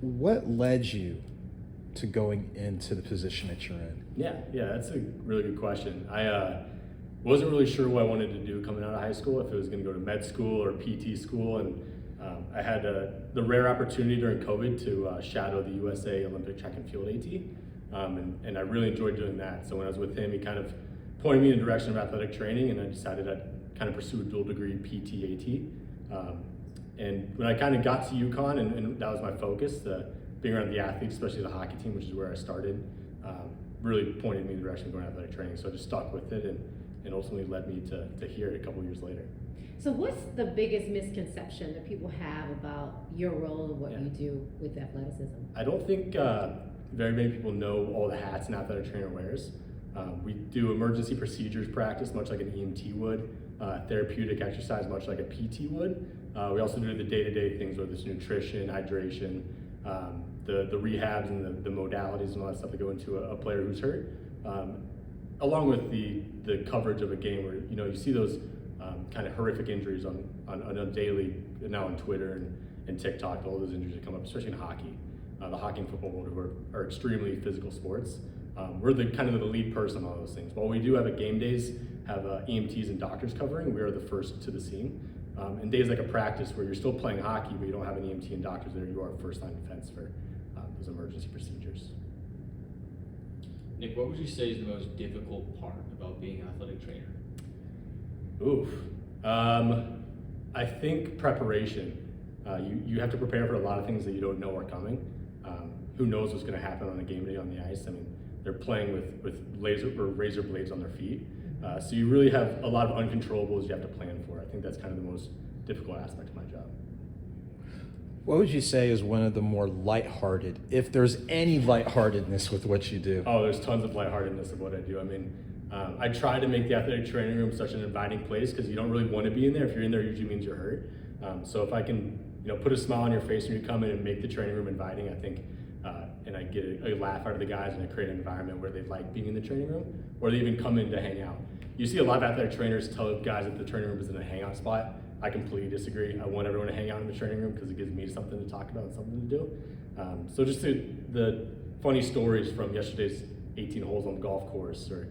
What led you to going into the position that you're in? Yeah, that's a really good question. I wasn't really sure what I wanted to do coming out of high school, if it was going to go to med school or PT school, and I had the rare opportunity during COVID to shadow the USA Olympic track and field AT, and I really enjoyed doing that. So when I was with him, he kind of pointed me in the direction of athletic training, and I decided I'd kind of pursue a dual degree PT AT. And when I kind of got to UConn, and that was my focus, being around the athletes, especially the hockey team, which is where I started, really pointed me in the direction of going athletic training. So I just stuck with it, and ultimately led me to here a couple years later. So what's the biggest misconception that people have about your role and what you do with athleticism? I don't think very many people know all the hats an athletic trainer wears. We do emergency procedures practice, much like an EMT would, therapeutic exercise, much like a PT would. We also do the day-to-day things, whether it's nutrition, hydration, the rehabs and the modalities and all that stuff that go into a player who's hurt, along with the coverage of a game where you see those kind of horrific injuries on a daily, now on Twitter and TikTok, all those injuries that come up, especially in hockey. The hockey and football world are extremely physical sports. We're the kind of the lead person on all those things. While we do have at game days, have EMTs and doctors covering, we are the first to the scene. And days like a practice where you're still playing hockey, but you don't have an EMT and doctors there, you are first line defense for those emergency procedures. Nick, what would you say is the most difficult part about being an athletic trainer? Oof. I think preparation. You have to prepare for a lot of things that you don't know are coming. Who knows what's going to happen on a game day on the ice? I mean, they're playing with razor blades on their feet. So you really have a lot of uncontrollables you have to plan for. I think that's kind of the most difficult aspect of my job. What would you say is one of the more lighthearted, if there's any lightheartedness with what you do? Oh, there's tons of lightheartedness of what I do. I mean, I try to make the athletic training room such an inviting place because you don't really want to be in there. If you're in there, it usually means you're hurt. So if I can, put a smile on your face when you come in and make the training room inviting, I think, and I get a laugh out of the guys and I create an environment where they like being in the training room, or they even come in to hang out. You see a lot of athletic trainers tell guys that the training room isn't a hangout spot. I completely disagree. I want everyone to hang out in the training room because it gives me something to talk about and something to do. So just the funny stories from yesterday's 18 holes on the golf course, or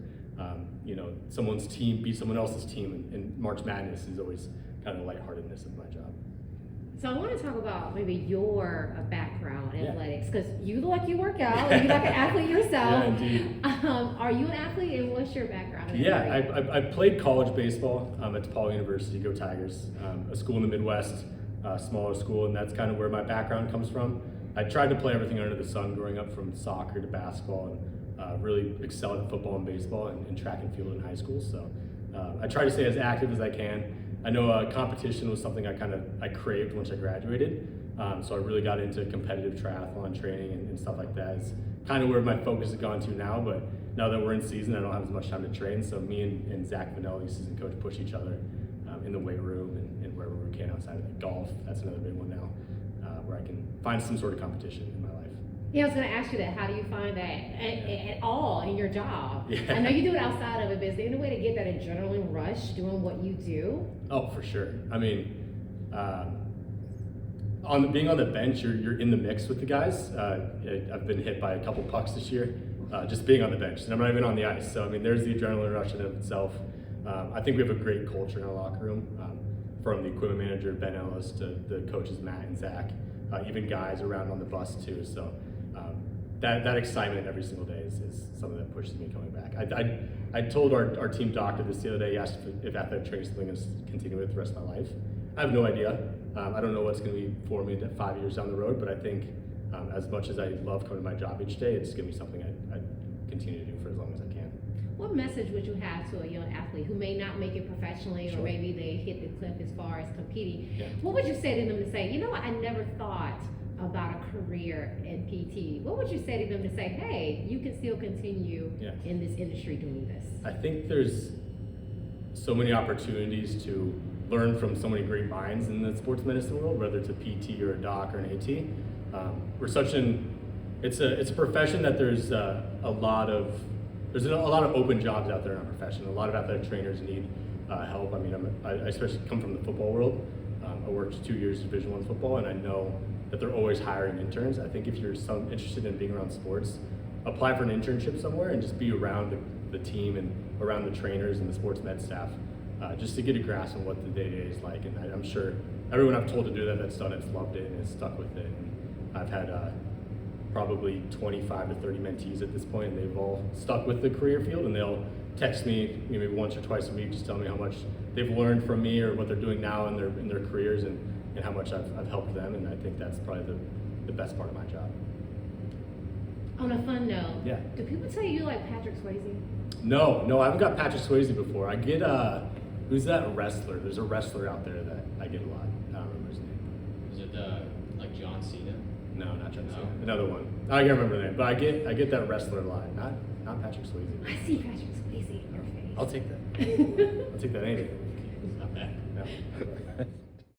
someone's team beat someone else's team, and March Madness is always kind of the lightheartedness of my job. So I want to talk about maybe your background in athletics, because you look like you work out, and you like an athlete yourself. Yeah, indeed. Are you an athlete, and what's your background? I played college baseball at DePaul University, go Tigers, a school in the Midwest, smaller school, and that's kind of where my background comes from. I tried to play everything under the sun growing up, from soccer to basketball, and really excelled at football and baseball and track and field in high school. So I try to stay as active as I can. I know competition was something I craved once I graduated, so I really got into competitive triathlon training and stuff like that. It's kind of where my focus has gone to now, but now that we're in season, I don't have as much time to train, so me and Zach Vanel, the assistant coach, push each other in the weight room and wherever we can outside of it. Golf, that's another big one now, where I can find some sort of competition in my life. Yeah, I was going to ask you that. How do you find that at all in your job? Yeah. I know you do it outside of it, but is there any way to get that adrenaline rush doing what you do? Oh, for sure. I mean, being on the bench, you're in the mix with the guys. I've been hit by a couple pucks this year, just being on the bench, and I'm not even on the ice. So I mean, there's the adrenaline rush in of itself. I think we have a great culture in our locker room, from the equipment manager Ben Ellis to the coaches Matt and Zach, even guys around on the bus too. So that excitement every single day is something that pushes me coming back. I told our team doctor this the other day. He asked if athletic training is something I'm going to continue with the rest of my life. I have no idea. I don't know what's going to be for me 5 years down the road, but I think as much as I love coming to my job each day, it's going to be something I continue to do for as long as I can. What message would you have to a young athlete who may not make it professionally, Sure. or maybe they hit the cliff as far as competing? Yeah. What would you say to them to say, I never thought about a career in PT? What would you say to them to say, hey, you can still continue in this industry doing this? I think there's so many opportunities to learn from so many great minds in the sports medicine world, whether it's a PT or a doc or an AT. It's a profession that there's a lot of open jobs out there in our profession. A lot of athletic trainers need help. I mean, I especially come from the football world. I worked 2 years Division I football, and I know that they're always hiring interns. I think if you're interested in being around sports, apply for an internship somewhere and just be around the team and around the trainers and the sports med staff, just to get a grasp on what the day-to-day is like. And I'm sure everyone I've told to do that's done it's loved it and has stuck with it. And I've had probably 25 to 30 mentees at this point, and they've all stuck with the career field, and they'll text me maybe once or twice a week, just tell me how much they've learned from me or what they're doing now in their careers, and how much I've helped them. And I think that's probably the best part of my job. On a fun note, yeah. Do people tell you like Patrick Swayze? No, I haven't got Patrick Swayze before. I get who's that wrestler? There's a wrestler out there that I get a lot. I don't remember his name. Is it like John Cena? No, not John Cena. No. Another one. I can't remember the name, but I get that wrestler a lot. Not Patrick Swayze. I see Patrick Swayze in your face. I'll take that. I'll take that any day. Not bad. No.